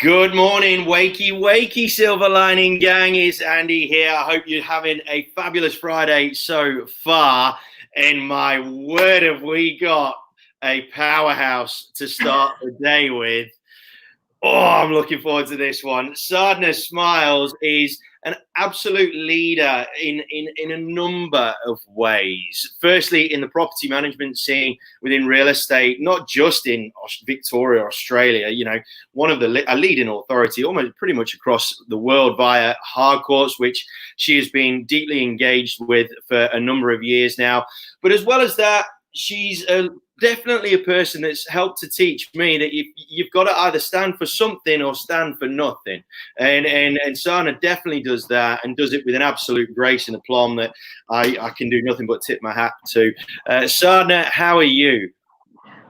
Good morning, wakey, silver lining gang. It's Andy here. I hope you're having a fabulous Friday so far. And my word, have we got a powerhouse to start the day with. Oh, I'm looking forward to this one. SADHANA Smiles is an absolute leader in a number of ways. Firstly, in the property management scene within real estate, not just in Victoria, Australia, one of a leading authority almost pretty much across the world via hard courts, which she has been deeply engaged with for a number of years now. But as well as that, she's definitely a person that's helped to teach me that you've got to either stand for something or stand for nothing. And Sana definitely does that, and does it with an absolute grace and aplomb that I can do nothing but tip my hat to. Sana, how are you?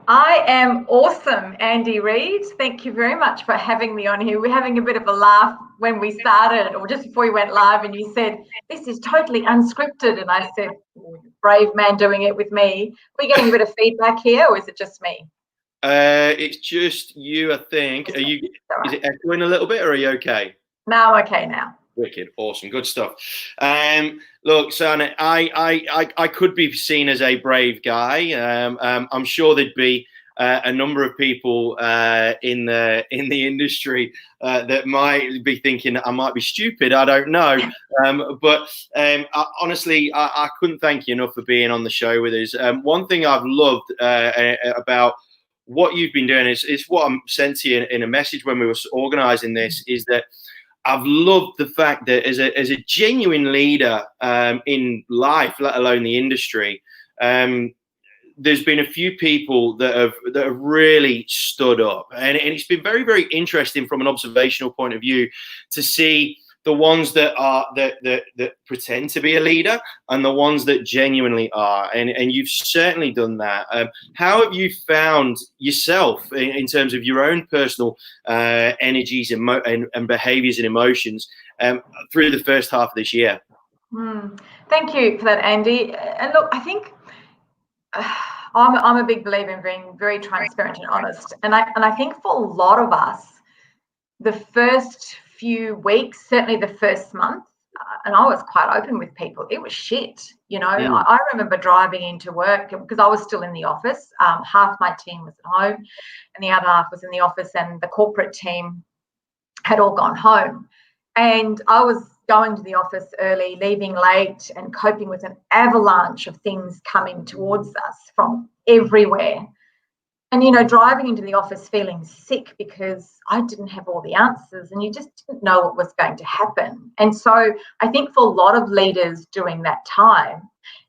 I am awesome, Andy Reid. Thank you very much for having me on here. We're having a bit of a laugh when we started, or just before we went live, and you said, this is totally unscripted. And I said, brave man doing it with me. Are we getting a bit of feedback here, or is it just me? It's just you, I think. Is it echoing a little bit, or are you okay? No, I'm okay now. Wicked, awesome, good stuff. Look, Sana, I could be seen as a brave guy. I'm sure there'd be a number of people in the industry that might be thinking I might be stupid. I don't know, but honestly, I couldn't thank you enough for being on the show with us. One thing I've loved about what you've been doing is what I'm sent to you in a message when we were organising this, is that I've loved the fact that as a genuine leader in life, let alone the industry, there's been a few people that have really stood up, and it's been very, very interesting from an observational point of view to see the ones that pretend to be a leader and the ones that genuinely are, and you've certainly done that. How have you found yourself in terms of your own personal energies and behaviors and emotions through the first half of this year? Thank you for that, Andy. And look, I think I'm a big believer in being very transparent and honest, and I think for a lot of us, the first few weeks, certainly the first month, and I was quite open with people, it was shit. I remember driving into work because I was still in the office. Half my team was at home and the other half was in the office, and the corporate team had all gone home. And I was going to the office early, leaving late, and coping with an avalanche of things coming towards us from everywhere. And, driving into the office feeling sick because I didn't have all the answers, and you just didn't know what was going to happen. And so I think for a lot of leaders during that time,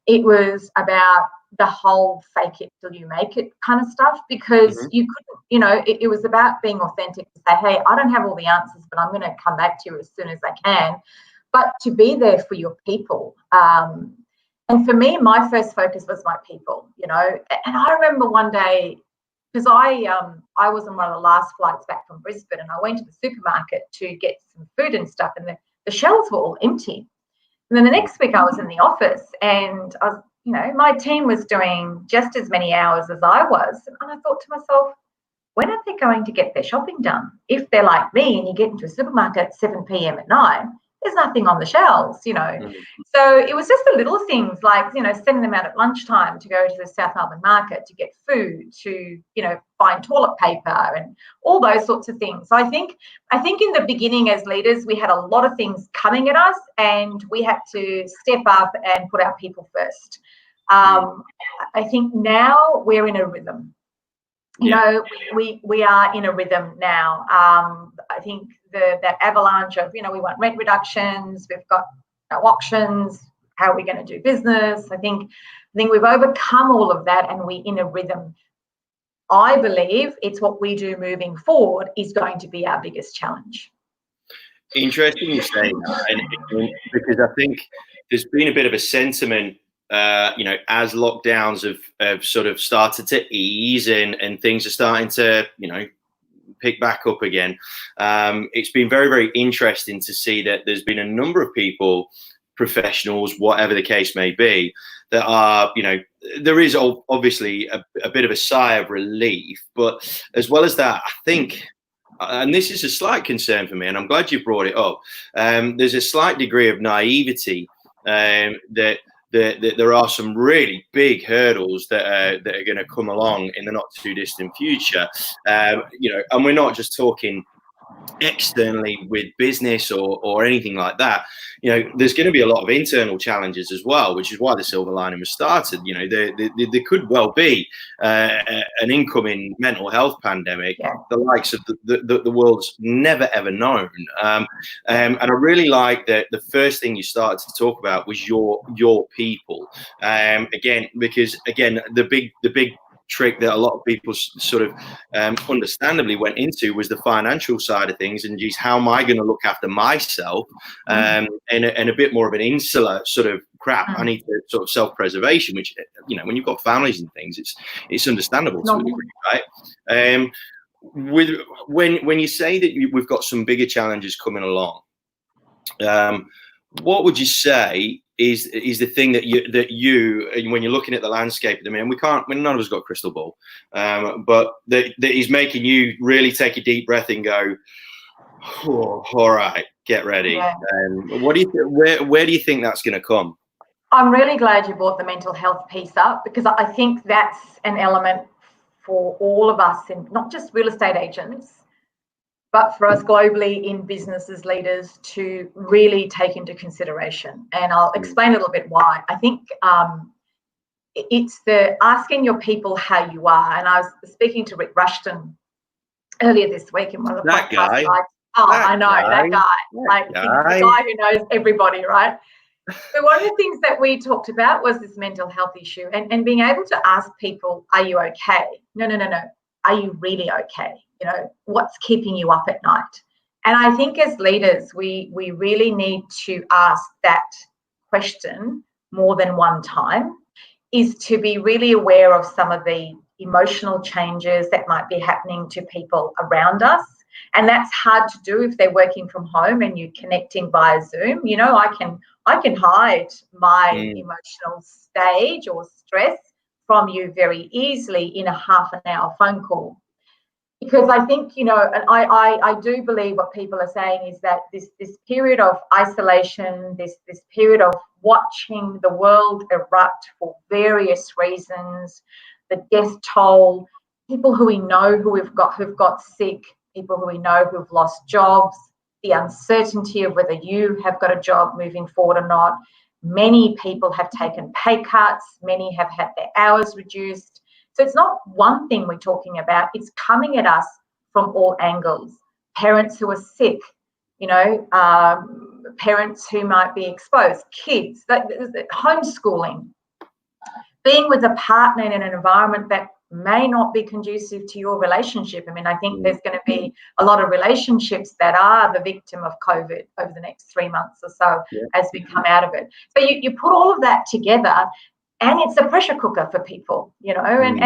it was about the whole fake it till you make it kind of stuff, because you couldn't, it was about being authentic to say, hey, I don't have all the answers, but I'm going to come back to you as soon as I can. But to be there for your people. And for me, my first focus was my people, and I remember one day, because I was on one of the last flights back from Brisbane, and I went to the supermarket to get some food and stuff, and the shelves were all empty. And then the next week I was in the office, and I was, my team was doing just as many hours as I was. And I thought to myself, when are they going to get their shopping done? If they're like me and you get into a supermarket at 7 p.m. at night, there's nothing on the shelves, So it was just the little things like, sending them out at lunchtime to go to the South Melbourne market to get food, to, find toilet paper and all those sorts of things. So I think in the beginning as leaders, we had a lot of things coming at us, and we had to step up and put our people first. I think now we're in a rhythm. We are in a rhythm now. I think that avalanche of, we want rent reductions, we've got auctions, how are we going to do business? I think we've overcome all of that, and we're in a rhythm. I believe it's what we do moving forward is going to be our biggest challenge. Interesting you say that, because I think there's been a bit of a sentiment, as lockdowns have sort of started to ease and things are starting to, pick back up again. It's been very, very interesting to see that there's been a number of people, professionals, whatever the case may be, that are, there is obviously a bit of a sigh of relief, but as well as that, I think and this is a slight concern for me, and I'm glad you brought it up. There's a slight degree of naivety that there are some really big hurdles that are going to come along in the not too distant future. You know, and we're not just talking externally with business or anything like that. You know, there's going to be a lot of internal challenges as well, which is why the silver lining was started. You know, there could well be an incoming mental health pandemic, the likes of the world's never ever known. And I really like that the first thing you started to talk about was your people. Again, because again, the big trick that a lot of people sort of understandably went into was the financial side of things, and geez, how am I going to look after myself, and a bit more of an insular sort of crap. I need to sort of self-preservation, which, you know, when you've got families and things, it's understandable to a degree, right? With when you say that we've got some bigger challenges coming along, what would you say is the thing that you when you're looking at the landscape at the minute, none of us got a crystal ball, but that is making you really take a deep breath and go, oh, all right, get ready. What do you where do you think that's going to come? I'm really glad you brought the mental health piece up, because I think that's an element for all of us, in not just real estate agents, but for us globally in business as leaders, to really take into consideration. And I'll explain a little bit why. I think it's the asking your people how you are. And I was speaking to Rick Rushton earlier this week in one of the podcasts. I know, that guy. The guy who knows everybody, right? So one of the things that we talked about was this mental health issue, and being able to ask people, are you okay? No. Are you really okay? You know, what's keeping you up at night? And I think as leaders, we really need to ask that question more than one time, is to be really aware of some of the emotional changes that might be happening to people around us. And that's hard to do if they're working from home and you're connecting via Zoom. You know, I can hide my emotional stage or stress from you very easily in a half an hour phone call. Because I think, you know, and I do believe what people are saying is that this period of isolation, this period of watching the world erupt for various reasons, the death toll, people who we know who've got sick, people who we know who've lost jobs, the uncertainty of whether you have got a job moving forward or not. Many people have taken pay cuts, many have had their hours reduced. So it's not one thing we're talking about, it's coming at us from all angles. Parents who are sick, you know, parents who might be exposed, kids, homeschooling, being with a partner in an environment that may not be conducive to your relationship. I mean, I think there's going to be a lot of relationships that are the victim of COVID over the next 3 months or so as we come out of it. So you put all of that together, and it's a pressure cooker for people, you know, and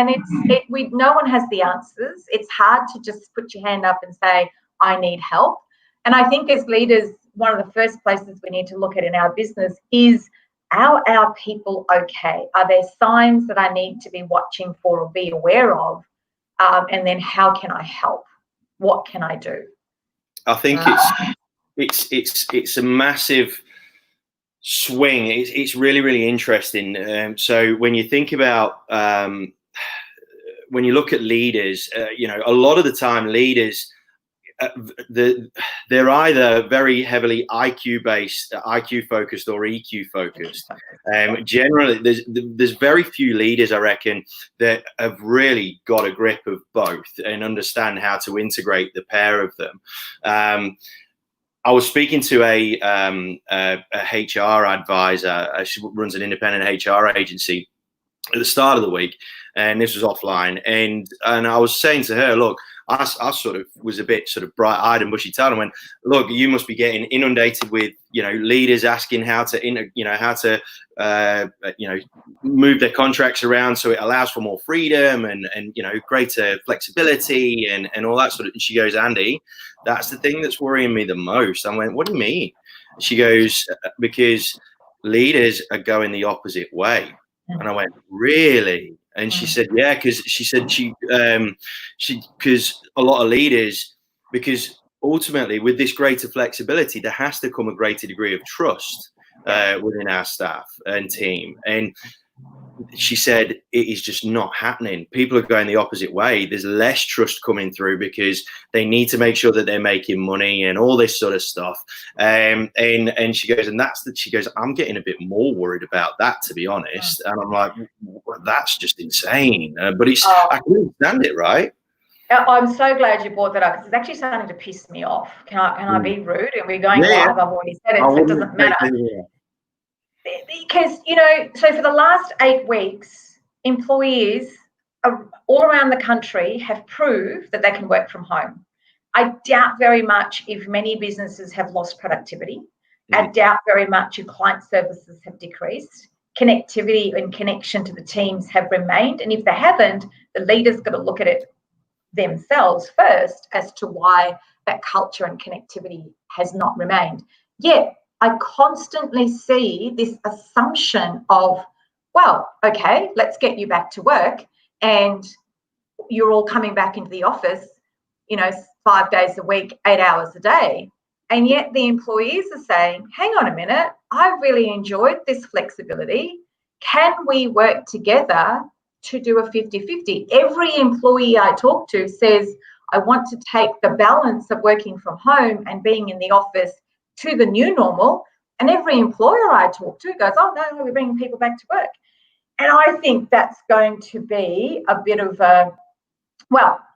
no one has the answers. It's hard to just put your hand up and say, I need help. And I think as leaders, one of the first places we need to look at in our business is, are our people okay? Are there signs that I need to be watching for or be aware of? And then how can I help? What can I do? I think it's a massive swing. It's really, really interesting. So when you think about when you look at leaders, you know, a lot of the time leaders, they're either very heavily IQ based, IQ focused, or EQ focused. Generally, there's very few leaders, I reckon, that have really got a grip of both and understand how to integrate the pair of them. I was speaking to a HR advisor. She runs an independent HR agency at the start of the week, and this was offline. And I was saying to her, look, I sort of was a bit sort of bright-eyed and bushy-tailed, and went, look, you must be getting inundated with, you know, leaders asking how to move their contracts around so it allows for more freedom and you know, greater flexibility and all that sort of. And she goes, Andy, that's the thing that's worrying me the most. I went, what do you mean? She goes, because leaders are going the opposite way. And I went, really? And she said, yeah, because she said because a lot of leaders because ultimately with this greater flexibility, there has to come a greater degree of trust within our staff and team. And she said it is just not happening. People are going the opposite way. There's less trust coming through because they need to make sure that they're making money and all this sort of stuff. And she goes, she goes, I'm getting a bit more worried about that, to be honest. And I'm like, well, that's just insane. But I can understand it, right? I'm so glad you brought that up because it's actually starting to piss me off. Can I be rude? And we're going live. I've already said it, so it doesn't matter. Because, so for the last 8 weeks, employees all around the country have proved that they can work from home. I doubt very much if many businesses have lost productivity. I doubt very much if client services have decreased. Connectivity and connection to the teams have remained. And if they haven't, the leaders got to look at it themselves first as to why that culture and connectivity has not remained. Yet, I constantly see this assumption of, well, okay, let's get you back to work, and you're all coming back into the office, 5 days a week, 8 hours a day. And yet the employees are saying, hang on a minute, I really enjoyed this flexibility. Can we work together to do a 50-50? Every employee I talk to says, I want to take the balance of working from home and being in the office to the new normal. And every employer I talk to goes, oh, no, we're bringing people back to work. And I think that's going to be a bit of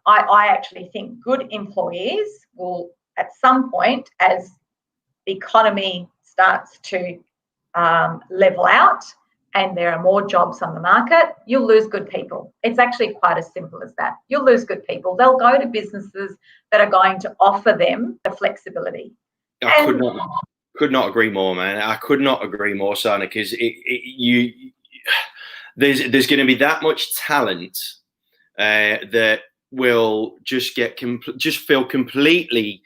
I actually think good employees will, at some point, as the economy starts to level out and there are more jobs on the market, you'll lose good people. It's actually quite as simple as that. You'll lose good people. They'll go to businesses that are going to offer them the flexibility. Could not agree more, man. I could not agree more, Sana, because there's going to be that much talent that will just feel completely,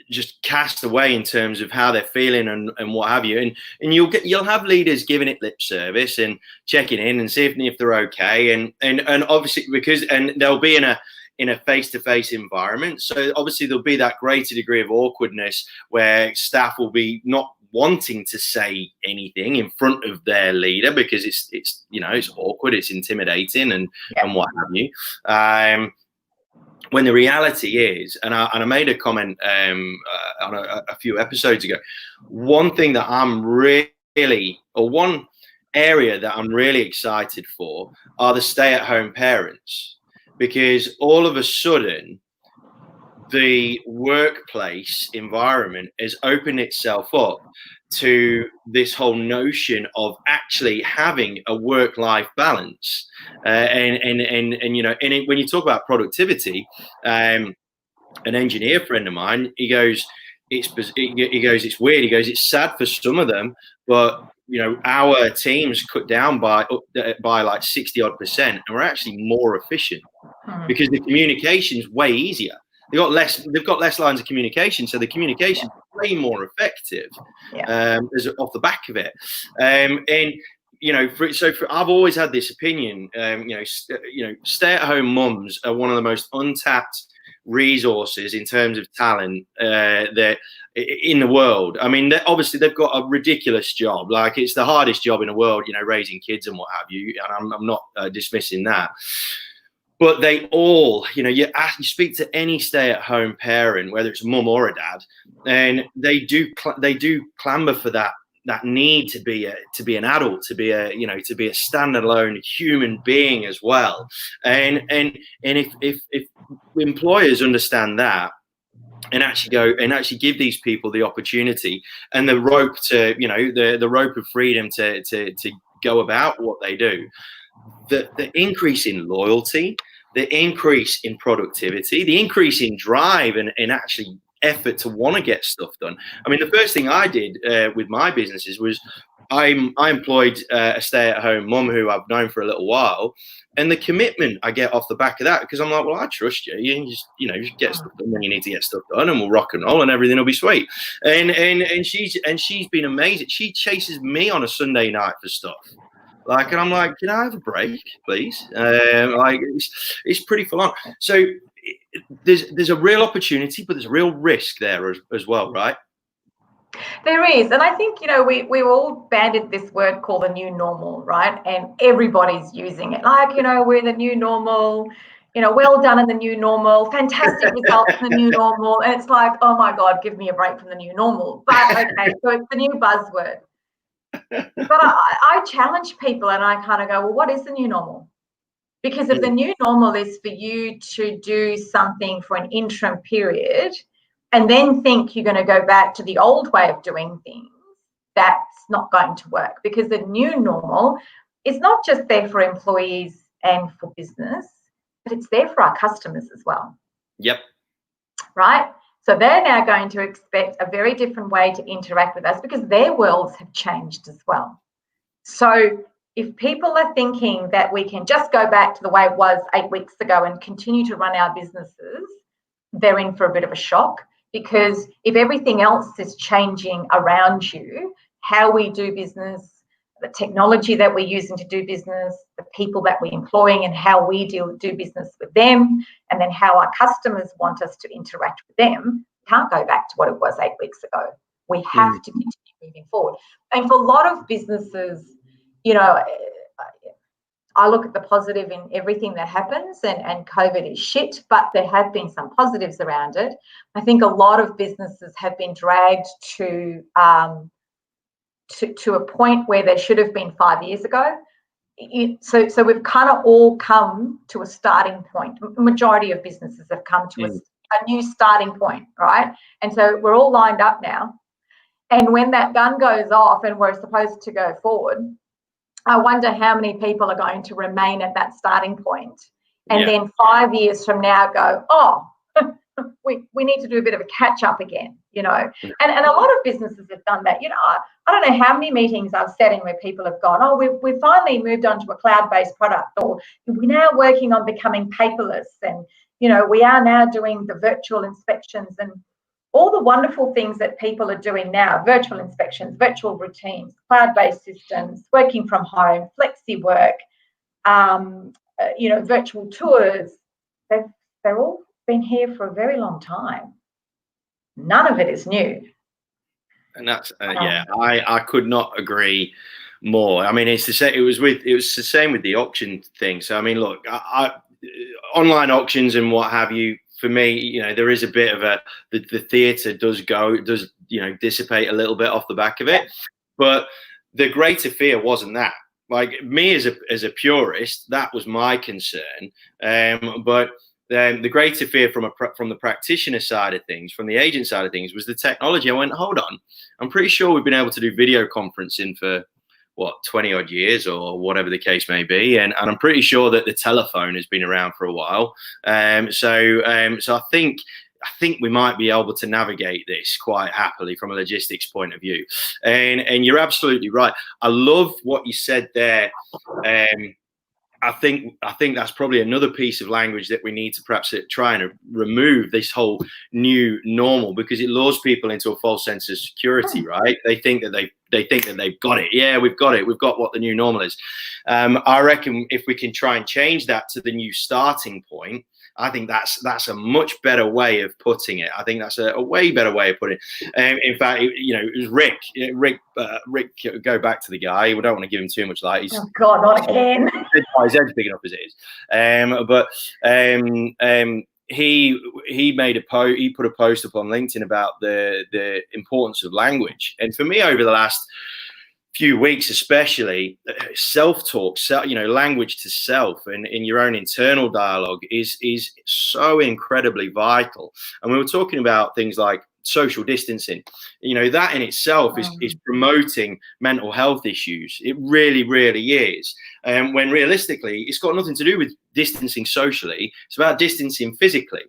just cast away in terms of how they're feeling and what have you. And you'll have leaders giving it lip service and checking in and seeing if they're okay. And obviously and they'll be in a face-to-face environment. So obviously there'll be that greater degree of awkwardness where staff will be not wanting to say anything in front of their leader because it's awkward, it's intimidating and what have you. When the reality is, and I made a comment on a few episodes ago, one thing that one area that I'm really excited for are the stay-at-home parents. Because all of a sudden, the workplace environment has opened itself up to this whole notion of actually having a work-life balance. And when you talk about productivity, an engineer friend of mine, he goes, it's weird. He goes, it's sad for some of them, but our teams cut down by like 60-odd%, and we're actually more efficient because the communication's way easier. They've got less lines of communication, so the communication is way more effective off the back of it. I've always had this opinion. Stay-at-home mums are one of the most untapped resources in terms of talent that in the world. I mean, obviously they've got a ridiculous job. Like, it's the hardest job in the world, raising kids and what have you. And I'm not dismissing that. But they all, you speak to any stay-at-home parent, whether it's a mum or a dad, and they do clamber for that need to be an adult, to be a standalone human being as well. And if employers understand that and actually give these people the opportunity and the rope to the rope of freedom to go about what they do, the increase in loyalty, the increase in productivity, the increase in drive and actually effort to want to get stuff done. I mean, the first thing I did with my businesses was I employed a stay-at-home mum who I've known for a little while, and the commitment I get off the back of that, because I'm like, well, I trust you. You just get stuff done when you need to get stuff done, and we'll rock and roll, and everything will be sweet. And she's been amazing. She chases me on a Sunday night for stuff. And I'm like, can I have a break, please? It's pretty full on. So there's a real opportunity, but there's a real risk there as well, right? There is. And I think, we all banded this word called the new normal, right? And everybody's using it. Like, we're the new normal, well done in the new normal, fantastic results in the new normal. And it's like, oh my God, give me a break from the new normal. But okay, so it's the new buzzword. But I challenge people and I kind of go, well, what is the new normal? Because if the new normal is for you to do something for an interim period and then think you're going to go back to the old way of doing things, that's not going to work, because the new normal is not just there for employees and for business, but it's there for our customers as well. Yep. Right? So they're now going to expect a very different way to interact with us because their worlds have changed as well. So if people are thinking that we can just go back to the way it was 8 weeks ago and continue to run our businesses, they're in for a bit of a shock, because if everything else is changing around you, how we do business, the technology that we're using to do business, the people that we're employing and how we do business with them, and then how our customers want us to interact with them, can't go back to what it was 8 weeks ago. We have to continue moving forward. And for a lot of businesses, I look at the positive in everything that happens, and COVID is shit, but there have been some positives around it. I think a lot of businesses have been dragged to a point where they should have been 5 years ago. So we've kind of all come to a starting point. The majority of businesses have come to a new starting point, right? And so we're all lined up now. And when that gun goes off and we're supposed to go forward, I wonder how many people are going to remain at that starting point and then 5 years from now go, oh, we need to do a bit of a catch up again, And a lot of businesses have done that. I don't know how many meetings I've sat in where people have gone, oh, we've finally moved on to a cloud-based product, or we're now working on becoming paperless, and, we are now doing the virtual inspections and all the wonderful things that people are doing now: virtual inspections, virtual routines, cloud-based systems, working from home, flexi work, virtual tours. They're all been here for a very long time. None of it is new. And that's I could not agree more. I mean, it's the same. It was the same with the auction thing. So I mean, look, I online auctions and what have you. For me, there is a bit of the theatre does dissipate a little bit off the back of it, but the greater fear wasn't that. Like me as a purist, that was my concern. But the greater fear from the practitioner side of things, from the agent side of things, was the technology. I went, hold on, I'm pretty sure we've been able to do video conferencing for 20 odd years or whatever the case may be, and I'm pretty sure that the telephone has been around for a while. So I think we might be able to navigate this quite happily from a logistics point of view. And you're absolutely right. I love what you said there. I think that's probably another piece of language that we need to perhaps try and remove, this whole new normal, because it lures people into a false sense of security, right? They think that they've got it. Yeah, we've got it. We've got what the new normal is. I reckon if we can try and change that to the new starting point, I think that's a much better way of putting it. I think that's a way better way of putting it. In fact, it was Rick. Rick, go back to the guy. We don't want to give him too much light. Oh God, not again. His head's big enough as it is. He made he put a post up on LinkedIn about the importance of language. And for me, over the last few weeks, especially, self-talk, language to self and in your own internal dialogue is so incredibly vital. And we were talking about things like social distancing. That in itself is promoting mental health issues. It really, really is. When realistically, it's got nothing to do with distancing socially. It's about distancing physically.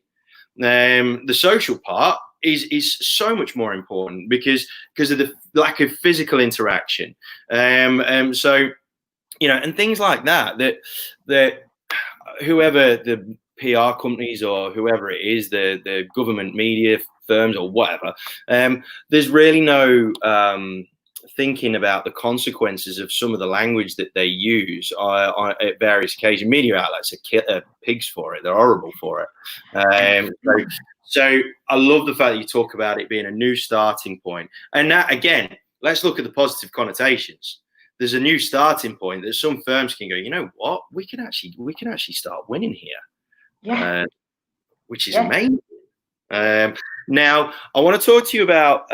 The social part is so much more important because of the lack of physical interaction. So, and things like that whoever the PR companies or whoever it is, the government media firms or whatever, there's really no thinking about the consequences of some of the language that they use at various occasions. Media outlets are pigs for it. They're horrible for it. So I love the fact that you talk about it being a new starting point. And that, again, let's look at the positive connotations. There's a new starting point that some firms can go, you know what, we can actually start winning here, which is amazing. Now, I want to talk to you about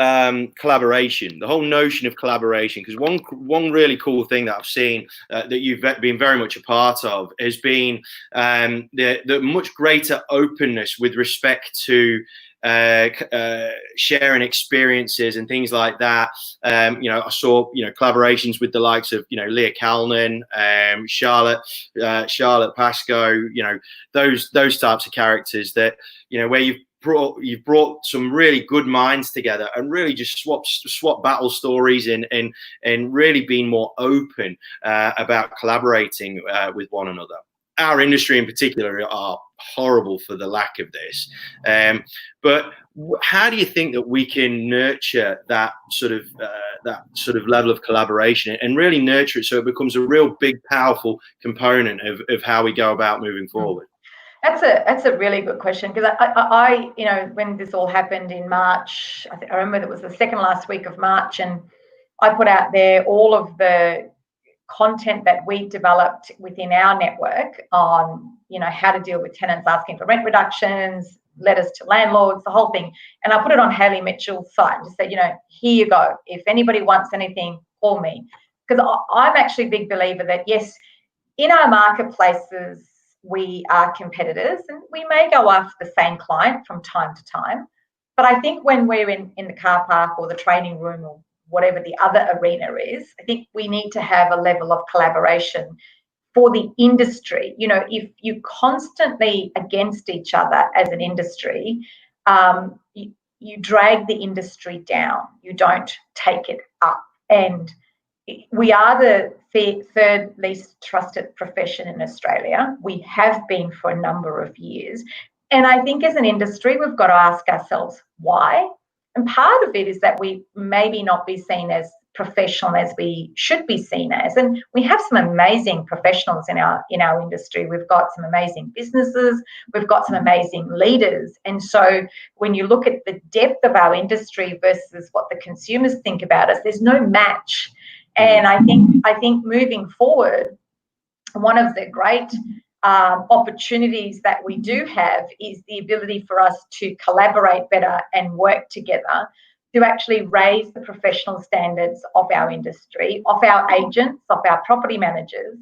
collaboration, the whole notion of collaboration, because one really cool thing that I've seen that you've been very much a part of has been the much greater openness with respect to sharing experiences and things like that. You know, I saw, you know, collaborations with the likes of, you know, Leah Kalnin, Charlotte Pascoe, you know, those types of characters that, you know, where you've brought some really good minds together and really just swap battle stories and really being more open about collaborating with one another. Our industry in particular are horrible for the lack of this. But how do you think that we can nurture that sort of level of collaboration and really nurture it so it becomes a real big, powerful component of how we go about moving forward? That's a really good question, because I you know, when this all happened in March, I remember it was the second last week of March, and I put out there all of the content that we developed within our network on, you know, how to deal with tenants asking for rent reductions, letters to landlords, the whole thing. And I put it on Hayley Mitchell's site and just said, you know, here you go. If anybody wants anything, call me. Because I'm actually a big believer that, yes, in our marketplaces, we are competitors and we may go after the same client from time to time. But I think when we're in the car park or the training room or whatever the other arena is, I think we need to have a level of collaboration for the industry. You know, if you're constantly against each other as an industry, you drag the industry down. You don't take it up. And we are the third least trusted profession in Australia. We have been for a number of years. And I think as an industry, we've got to ask ourselves why. And part of it is that we maybe not be seen as professional as we should be seen as. And we have some amazing professionals in our industry. We've got some amazing businesses. We've got some amazing leaders. And so when you look at the depth of our industry versus what the consumers think about us, there's no match. And I think moving forward, one of the great opportunities that we do have is the ability for us to collaborate better and work together to actually raise the professional standards of our industry, of our agents, of our property managers,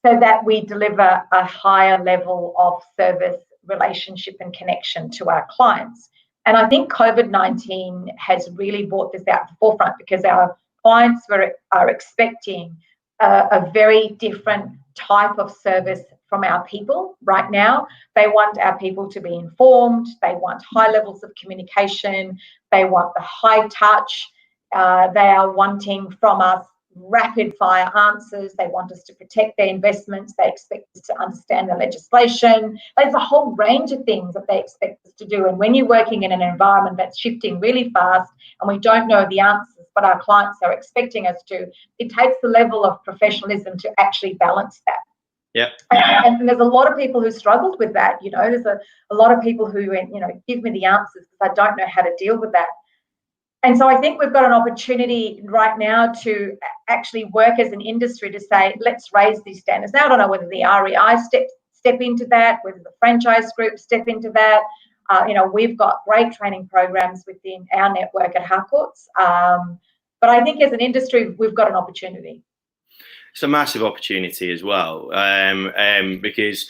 so that we deliver a higher level of service, relationship and connection to our clients. And I think COVID-19 has really brought this out to the forefront, because our clients are expecting a very different type of service from our people right now. They want our people to be informed. They want high levels of communication. They want the high touch. They are wanting from us rapid fire answers. They want us to protect their investments. They expect us to understand the legislation. There's a whole range of things that they expect us to do. And when you're working in an environment that's shifting really fast and we don't know the answers, but our clients are expecting us to, it takes the level of professionalism to actually balance that. Yeah. And there's a lot of people who struggled with that. You know, there's a lot of people who went, you know, give me the answers because I don't know how to deal with that. And so I think we've got an opportunity right now to actually work as an industry to say, let's raise these standards. Now, I don't know whether the REI step into that, whether the franchise group step into that. You know, we've got great training programs within our network at Harcourts. But I think as an industry, we've got an opportunity. It's a massive opportunity as well, because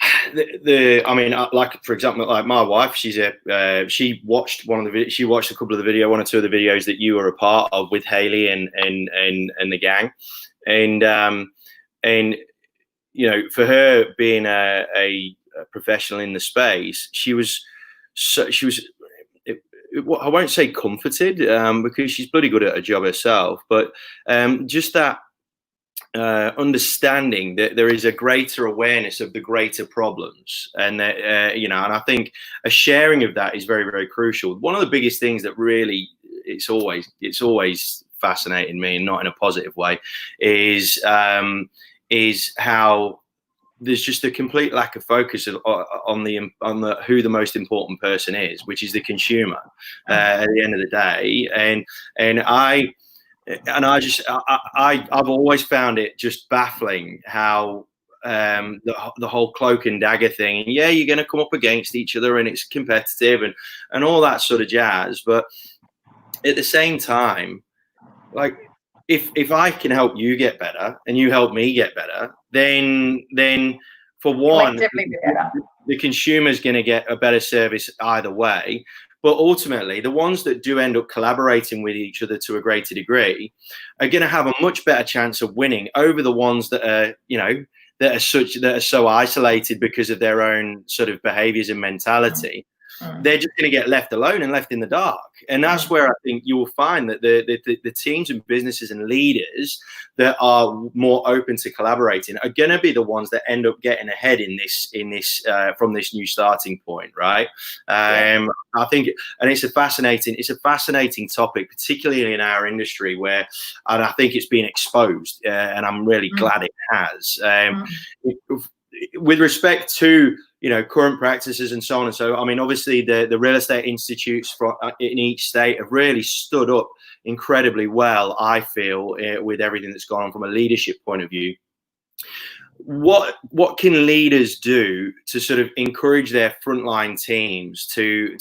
I mean, like for example, like my wife, she watched a couple of the one or two of the videos that you were a part of with Hayley and the gang, and you know, for her being a professional in the space, she was I won't say comforted, because she's bloody good at her job herself, but just that understanding that there is a greater awareness of the greater problems, and that you know, and I think a sharing of that is very, very crucial. One of the biggest things that really it's always fascinated me, and not in a positive way, is how there's just a complete lack of focus on the who the most important person is, which is the consumer at the end of the day. And I've always found it just baffling how the whole cloak and dagger thing. And yeah, you're going to come up against each other, and it's competitive and all that sort of jazz. But at the same time, like, if I can help you get better and you help me get better, then for one, the consumer's going to get a better service either way. But ultimately, the ones that do end up collaborating with each other to a greater degree are going to have a much better chance of winning over the ones that are, that are so isolated because of their own sort of behaviors and mentality. They're just going to get left alone and left in the dark. And that's where I think you will find that the teams and businesses and leaders that are more open to collaborating are going to be the ones that end up getting ahead in this from this new starting point, right? I think, and it's a fascinating topic, particularly in our industry, and I think it's been exposed, and I'm really glad it has. With respect to current practices and so on and so, I mean, obviously the real estate institutes in each state have really stood up incredibly well, I feel, with everything that's gone on from a leadership point of view. What can leaders do to sort of encourage their frontline teams to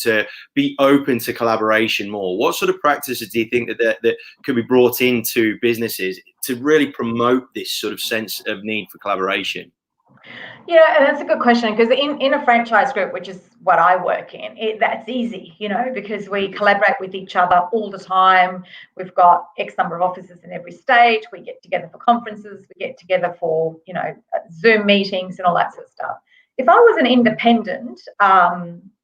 be open to collaboration more? What sort of practices do you think that could be brought into businesses to really promote this sort of sense of need for collaboration? Yeah, and that's a good question, because in a franchise group, which is what I work in, that's easy, because we collaborate with each other all the time. We've got X number of offices in every state. We get together for conferences. We get together for, Zoom meetings and all that sort of stuff. If I was an independent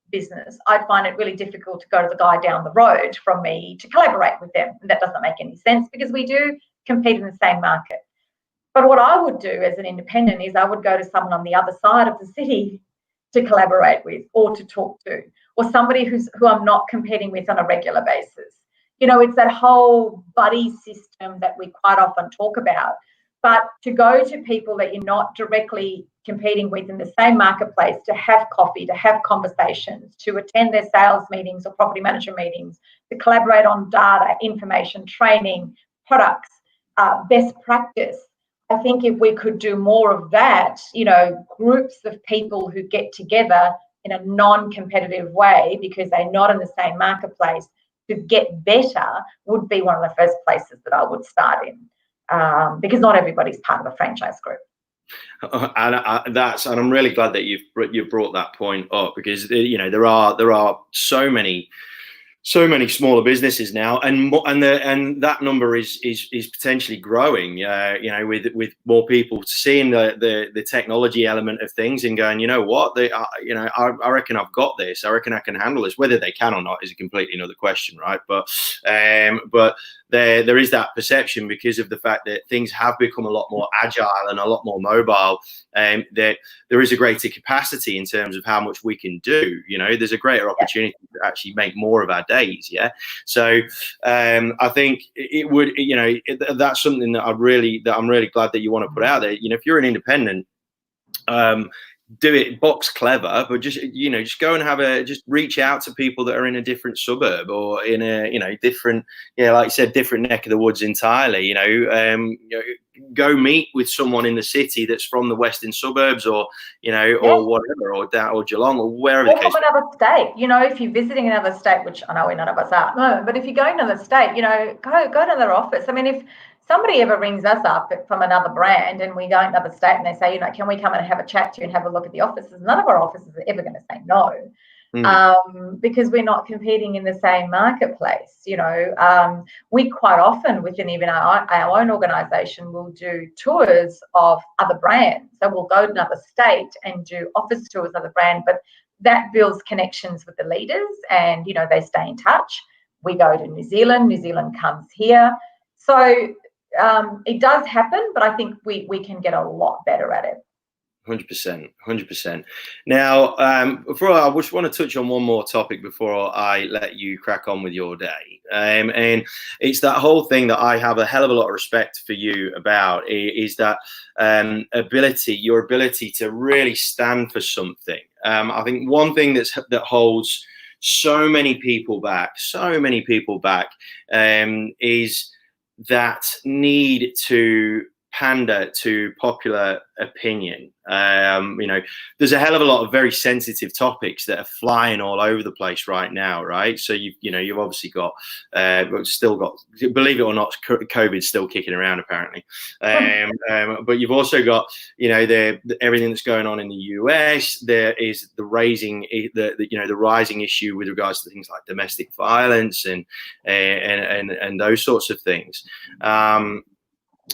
business, I'd find it really difficult to go to the guy down the road from me to collaborate with them. And that doesn't make any sense, because we do compete in the same market. But what I would do as an independent is I would go to someone on the other side of the city to collaborate with, or to talk to, or somebody who I'm not competing with on a regular basis. It's that whole buddy system that we quite often talk about. But to go to people that you're not directly competing with in the same marketplace, to have coffee, to have conversations, to attend their sales meetings or property management meetings, to collaborate on data, information, training, products, best practice. I think if we could do more of that, groups of people who get together in a non-competitive way because they're not in the same marketplace to get better, would be one of the first places that I would start in, because not everybody's part of a franchise group. And I'm really glad that you've brought that point up, because there are so many smaller businesses now, and that number is potentially growing. With more people seeing the technology element of things and going, what, I reckon I've got this. I reckon I can handle this. Whether they can or not is a completely another question, right? But there is that perception, because of the fact that things have become a lot more agile and a lot more mobile, that there is a greater capacity in terms of how much we can do. There's a greater opportunity to actually make more of our days. Yeah. So I think it would, that's something that I'm really glad that you want to put out there. If you're an independent, do it box clever, but just go and just reach out to people that are in a different suburb, or in a different, like you said, different neck of the woods entirely. Go meet with someone in the city that's from the western suburbs, or or whatever, or down, or Geelong, or wherever. Or from another state. If you're visiting another state, which I know none of us are, no, but if you're going to another state, go to their office. I mean, if somebody ever rings us up from another brand and we go into another state and they say, can we come and have a chat to you and have a look at the offices? None of our offices are ever going to say no, because we're not competing in the same marketplace. We quite often, within even our own organisation, will do tours of other brands. So we'll go to another state and do office tours of other brand, but that builds connections with the leaders, and they stay in touch. We go to New Zealand comes here. So it does happen, but I think we can get a lot better at it. 100%, 100%. Now, before I just want to touch on one more topic before I let you crack on with your day, and it's that whole thing that I have a hell of a lot of respect for you about is that your ability to really stand for something. I think one thing that holds so many people back, is that need to pander to popular opinion. There's a hell of a lot of very sensitive topics that are flying all over the place right now, right? So you've obviously got still got, believe it or not, COVID's still kicking around apparently, but you've also got everything that's going on in the US. There is the rising issue with regards to things like domestic violence and those sorts of things.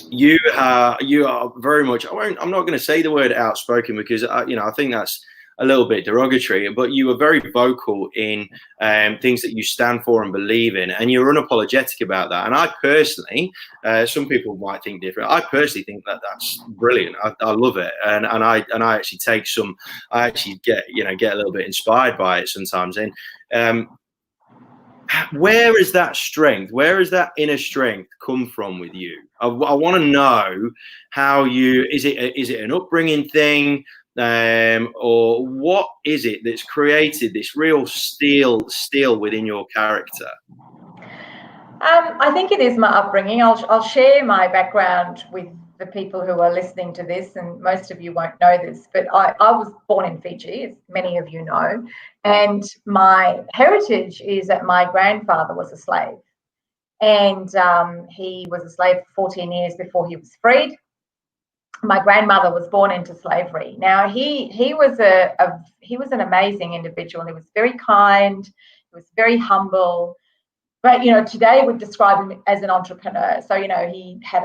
You are very much, I'm not going to say the word outspoken because I think that's a little bit derogatory, but you are very vocal in things that you stand for and believe in, and you're unapologetic about that. And I personally, some people might think different. I personally think that that's brilliant. I love it, and I actually take some. I actually get a little bit inspired by it sometimes. And where is that strength? Where is that inner strength come from with you? I want to know how is it an upbringing thing, or what is it that's created this real steel within your character? I think it is my upbringing. I'll share my background with the people who are listening to this, and most of you won't know this, but I was born in Fiji, as many of you know, and my heritage is that my grandfather was a slave, and he was a slave for 14 years before he was freed. My grandmother was born into slavery. Now he was an amazing individual. He was very kind. He was very humble. But today we'd describe him as an entrepreneur. So he had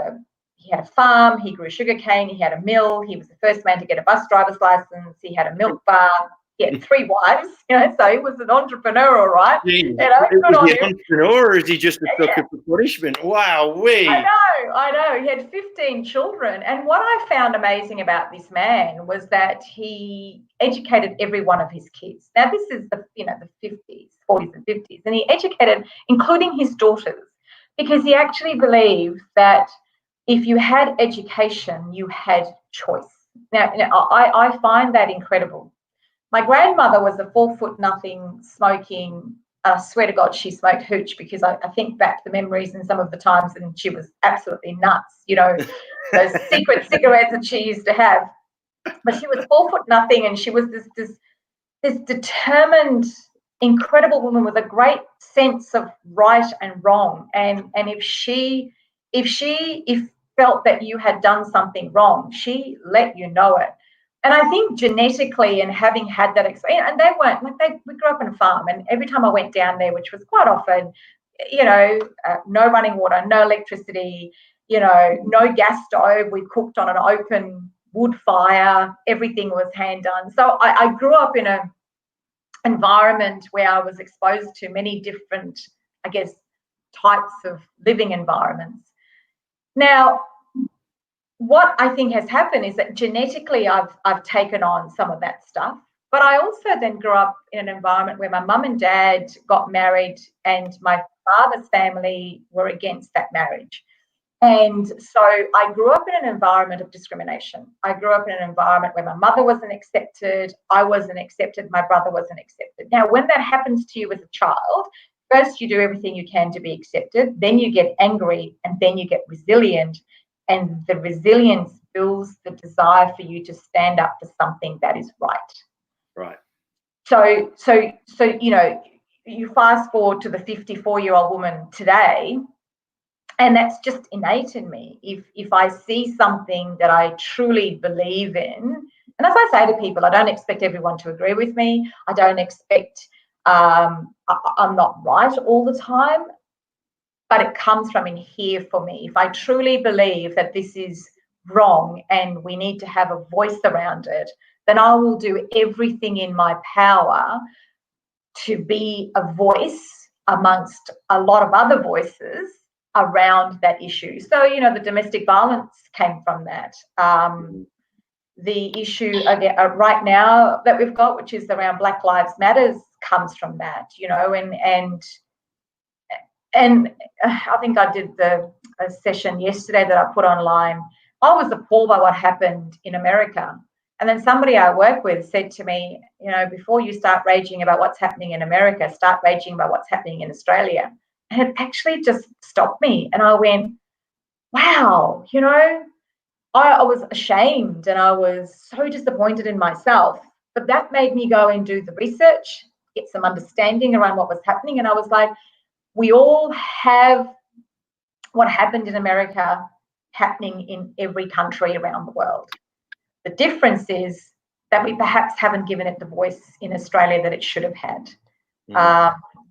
a farm. He grew sugarcane. He had a mill. He was the first man to get a bus driver's license. He had a milk bar. He had 3 wives. So he was an entrepreneur, all right. Is he an entrepreneur, or is he just a sucker for punishment? Wow, I know. He had 15 children, and what I found amazing about this man was that he educated every one of his kids. Now, this is the 50s, 40s, and 50s, and he educated, including his daughters, because he actually believed that if you had education, you had choice. Now I find that incredible. My grandmother was a 4'0" smoking. I swear to God, she smoked hooch, because I think back to the memories and some of the times, and she was absolutely nuts. Those secret cigarettes that she used to have. But she was 4'0", and she was this determined, incredible woman with a great sense of right and wrong. And if she felt that you had done something wrong, she let you know it. And I think genetically, and having had that experience, and we grew up on a farm, and every time I went down there, which was quite often, no running water, no electricity, no gas stove. We cooked on an open wood fire. Everything was hand done. So I grew up in an environment where I was exposed to many different, I guess, types of living environments. Now, what I think has happened is that genetically I've taken on some of that stuff, but I also then grew up in an environment where my mum and dad got married, and my father's family were against that marriage. And so I grew up in an environment of discrimination. I grew up in an environment where my mother wasn't accepted, I wasn't accepted, my brother wasn't accepted. Now, when that happens to you as a child, first you do everything you can to be accepted, then you get angry, and then you get resilient. And the resilience builds the desire for you to stand up for something that is right. Right. So you fast forward to the 54-year-old woman today, and that's just innate in me. If I see something that I truly believe in, and as I say to people, I don't expect everyone to agree with me. I don't expect I'm not right all the time. But it comes from in here for me. If I truly believe that this is wrong and we need to have a voice around it, then I will do everything in my power to be a voice amongst a lot of other voices around that issue. So, the domestic violence came from that. the issue again, right now that we've got, which is around Black Lives Matters, comes from that, you know, and I think I did a session yesterday that I put online. I was appalled by what happened in America. And then somebody I work with said to me, you know, before you start raging about what's happening in America, start raging about what's happening in Australia. And it actually just stopped me. And I went, wow, you know, I was ashamed and I was so disappointed in myself. But that made me go and do the research, get some understanding around what was happening. And I was like, we all have what happened in America happening in every country around the world. The difference is that we perhaps haven't given it the voice in Australia that it should have had.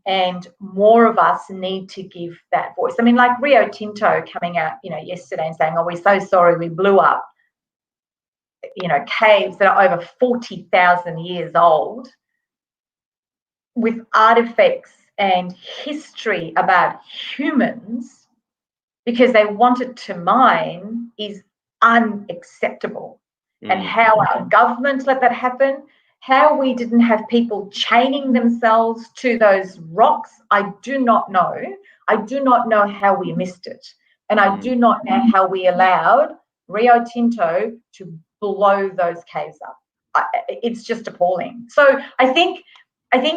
And more of us need to give that voice. I mean, like Rio Tinto coming out, you know, yesterday and saying, oh, we're so sorry we blew up, you know, caves that are over 40,000 years old with artifacts and history about humans because they wanted to mine is unacceptable. And how our government let that happen, how we didn't have people chaining themselves to those rocks, I do not know. I do not know how we missed it. And I do not know how we allowed Rio Tinto to blow those caves up. It's just appalling. So I think,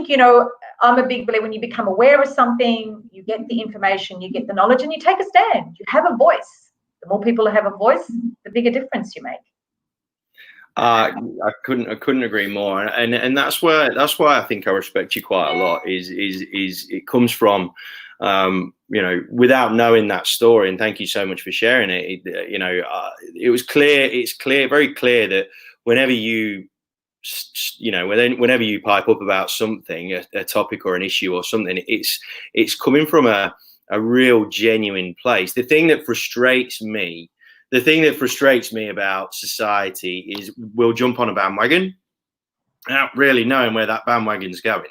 you know, I'm a big believer when you become aware of something, you get the information, you get the knowledge, and you take a stand. You have a voice. The more people who have a voice, the bigger difference you make. I couldn't agree more, and that's why I think I respect you quite a lot. Is it comes from, you know, without knowing that story, and thank you so much for sharing it. You know, it was clear. It's clear, very clear that whenever you know, whenever you pipe up about something, a topic or an issue or something, it's coming from a real genuine place. The thing that frustrates me about society is we'll jump on a bandwagon without really knowing where that bandwagon's going.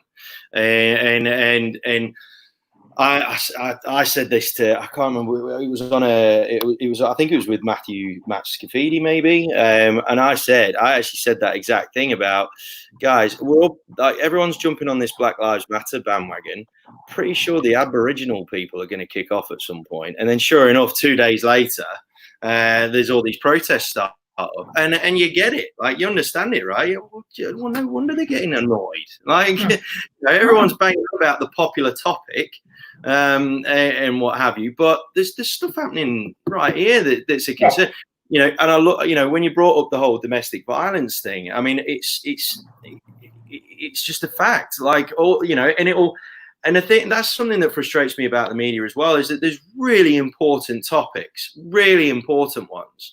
And I said this to, I can't remember, it was on it was I think it was with Matt Scafidi maybe, and I actually said that exact thing about, guys, we're all, like, everyone's jumping on this Black Lives Matter bandwagon. Pretty sure the Aboriginal people are going to kick off at some point, and then sure enough, 2 days later, there's all these protests start up, and you get it, like, you understand it, right? Well, no wonder they're getting annoyed. Like, you know, everyone's banging about the popular topic, and what have you, but there's stuff happening right here that's a concern. You know, and I look, you know, when you brought up the whole domestic violence thing, I mean, it's just a fact, like, all, you know, and I think that's something that frustrates me about the media as well, is that there's really important topics, really important ones,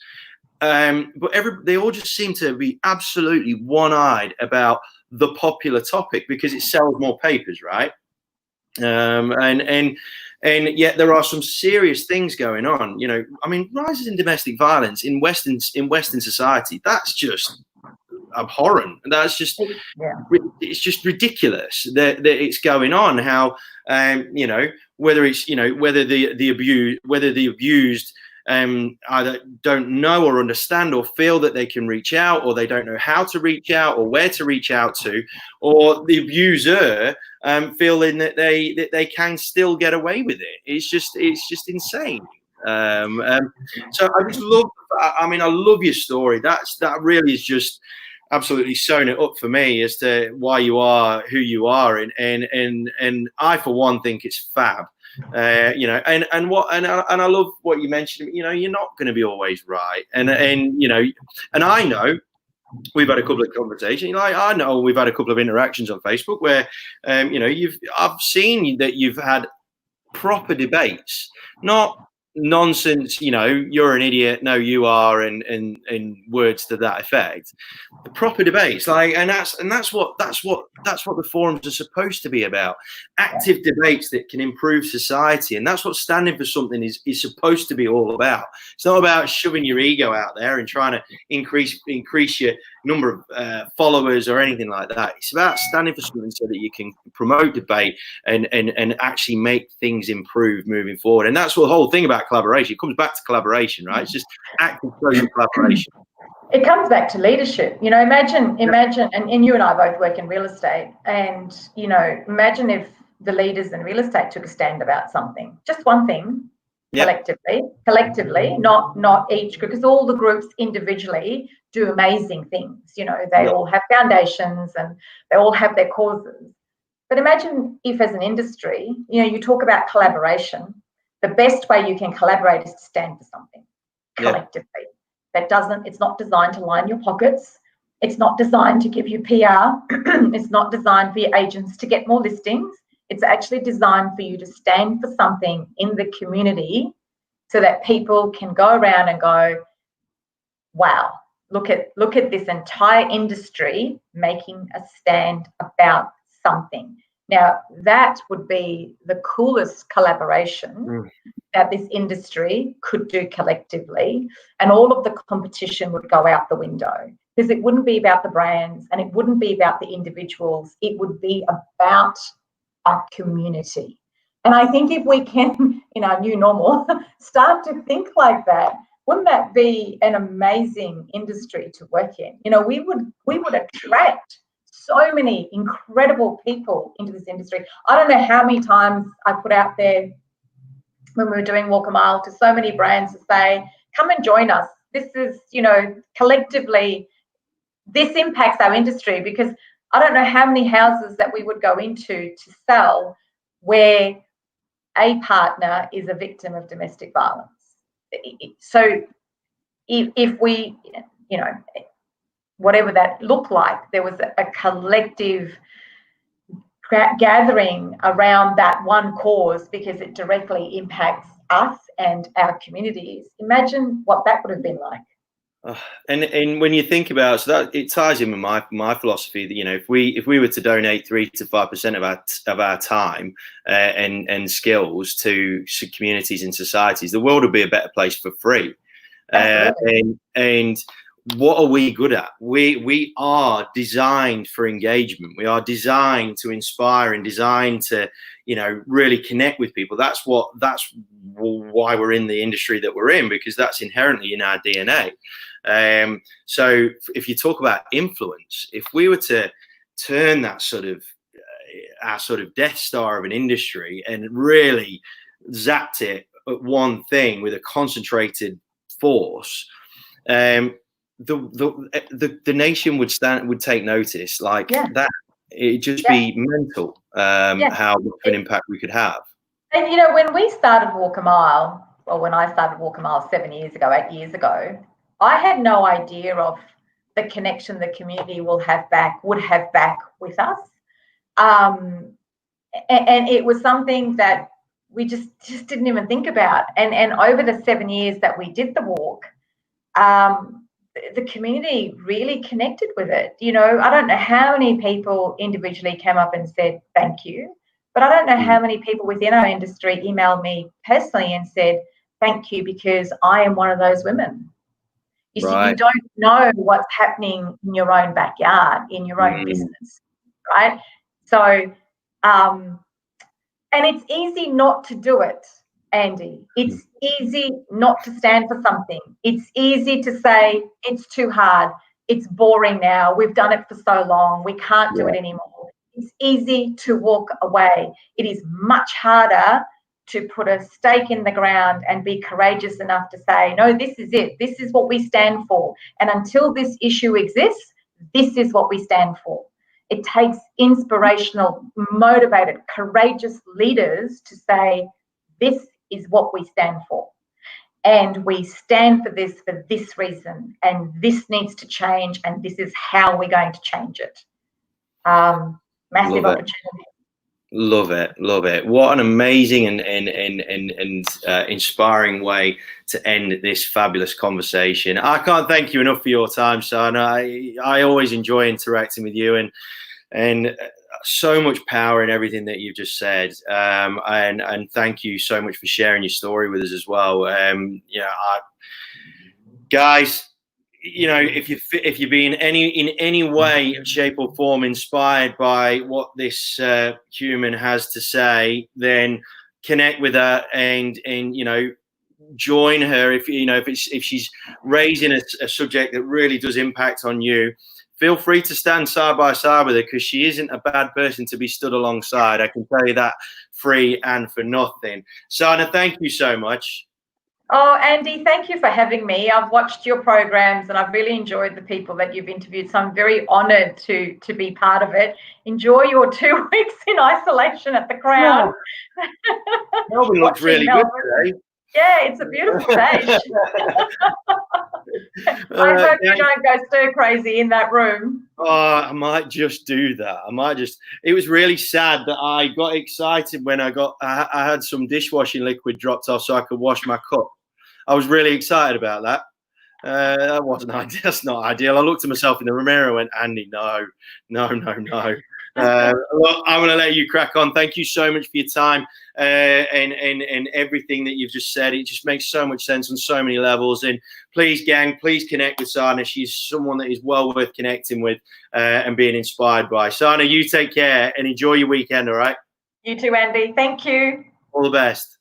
but they all just seem to be absolutely one-eyed about the popular topic because it sells more papers, right? And yet there are some serious things going on. You know, I mean, rises in domestic violence in Western society, that's just abhorrent. That's just, it's just ridiculous that it's going on. How, you know, whether it's, you know, whether the abused either don't know or understand or feel that they can reach out, or they don't know how to reach out or where to reach out to, or the abuser feeling that they can still get away with it. It's just insane. So I just love, I mean, I love your story. That really is just absolutely sewn it up for me as to why you are who you are, and I for one think it's fab. You know, and I love what you mentioned. You know, you're not going to be always right, and you know, and I know we've had a couple of conversations. Like, I know we've had a couple of interactions on Facebook where, you know, I've seen that you've had proper debates, not nonsense, you know, you're an idiot, no you are, and words to that effect. The proper debates, like, and that's what the forums are supposed to be about. Active debates that can improve society, and that's what standing for something is supposed to be all about. It's not about shoving your ego out there and trying to increase your number of followers or anything like that. It's about standing for something so that you can promote debate and actually make things improve moving forward. And that's what the whole thing about collaboration. It comes back to collaboration, right? It's just active social collaboration. It comes back to leadership. You know, imagine, and you and I both work in real estate, and, you know, imagine if the leaders in real estate took a stand about something, just one thing, collectively, not each, because all the groups individually do amazing things. You know, they all have foundations and they all have their causes. But imagine if, as an industry, you know, you talk about collaboration, the best way you can collaborate is to stand for something collectively. It's not designed to line your pockets. It's not designed to give you PR. It's not designed for your agents to get more listings. It's actually designed for you to stand for something in the community so that people can go around and go, wow, look at this entire industry making a stand about something. Now, that would be the coolest collaboration that this industry could do collectively, and all of the competition would go out the window, because it wouldn't be about the brands and it wouldn't be about the individuals. It would be about our community. And I think if we can, in our new normal, start to think like that, wouldn't that be an amazing industry to work in? You know, we would attract so many incredible people into this industry. I don't know how many times I put out there when we were doing Walk a Mile to so many brands to say, come and join us. This is, you know, collectively, this impacts our industry, because I don't know how many houses that we would go into to sell where a partner is a victim of domestic violence. So if we, you know, whatever that looked like, there was a collective gathering around that one cause because it directly impacts us and our communities. Imagine what that would have been like. And when you think about it, so that it ties in with my philosophy that, you know, if we were to donate 3 to 5% of our time and skills to communities and societies, the world would be a better place for free. And what are we good at? We are designed for engagement. We are designed to inspire and designed to, you know, really connect with people. That's why we're in the industry that we're in, because that's inherently in our DNA. So if you talk about influence, if we were to turn that sort of our sort of Death Star of an industry and really zapped it at one thing with a concentrated force, the nation would take notice like that. It'd just be mental how much of an impact we could have. And, you know, when we started Walk a Mile, or when I started Walk a Mile 8 years ago, I had no idea of the connection the community would have back with us. And it was something that we just didn't even think about. And over the 7 years that we did the walk, the community really connected with it. You know, I don't know how many people individually came up and said thank you, but I don't know how many people within our industry emailed me personally and said thank you because I am one of those women. You see, you don't know what's happening in your own backyard, in your own business, right? So, and it's easy not to do it, Andy. It's easy not to stand for something. It's easy to say it's too hard. It's boring now. We've done it for so long. We can't do it anymore. It's easy to walk away. It is much harder to put a stake in the ground and be courageous enough to say, no, this is it. This is what we stand for. And until this issue exists, this is what we stand for. It takes inspirational, motivated, courageous leaders to say, this is what we stand for. And we stand for this reason. And this needs to change. And this is how we're going to change it. Massive opportunity. Love it. What an amazing and inspiring way to end this fabulous conversation. I can't thank you enough for your time, SADHANA. I always enjoy interacting with you, and so much power in everything that you've just said. And thank you so much for sharing your story with us as well. Guys, you know, if you're being in any way, shape or form inspired by what this human has to say, then connect with her and you know, join her if she's raising a subject that really does impact on you. Feel free to stand side by side with her, because she isn't a bad person to be stood alongside. I can tell you that free and for nothing. Sadhana, thank you so much. Oh, Andy, thank you for having me. I've watched your programs and I've really enjoyed the people that you've interviewed. So I'm very honoured to be part of it. Enjoy your 2 weeks in isolation at the Crown. Yeah. Melbourne looks really Melbourne. Good today. Yeah, it's a beautiful day. I hope you don't go stir crazy in that room. Oh, I might just do that. It was really sad that I got excited when I had some dishwashing liquid dropped off so I could wash my cup. I was really excited about that. That wasn't ideal. That's not ideal. I looked at myself in the mirror and went, Andy, no. Well, I'm going to let you crack on. Thank you so much for your time and everything that you've just said. It just makes so much sense on so many levels. And please, gang, please connect with Sadhana. She's someone that is well worth connecting with and being inspired by. Sadhana, you take care and enjoy your weekend, all right? You too, Andy. Thank you. All the best.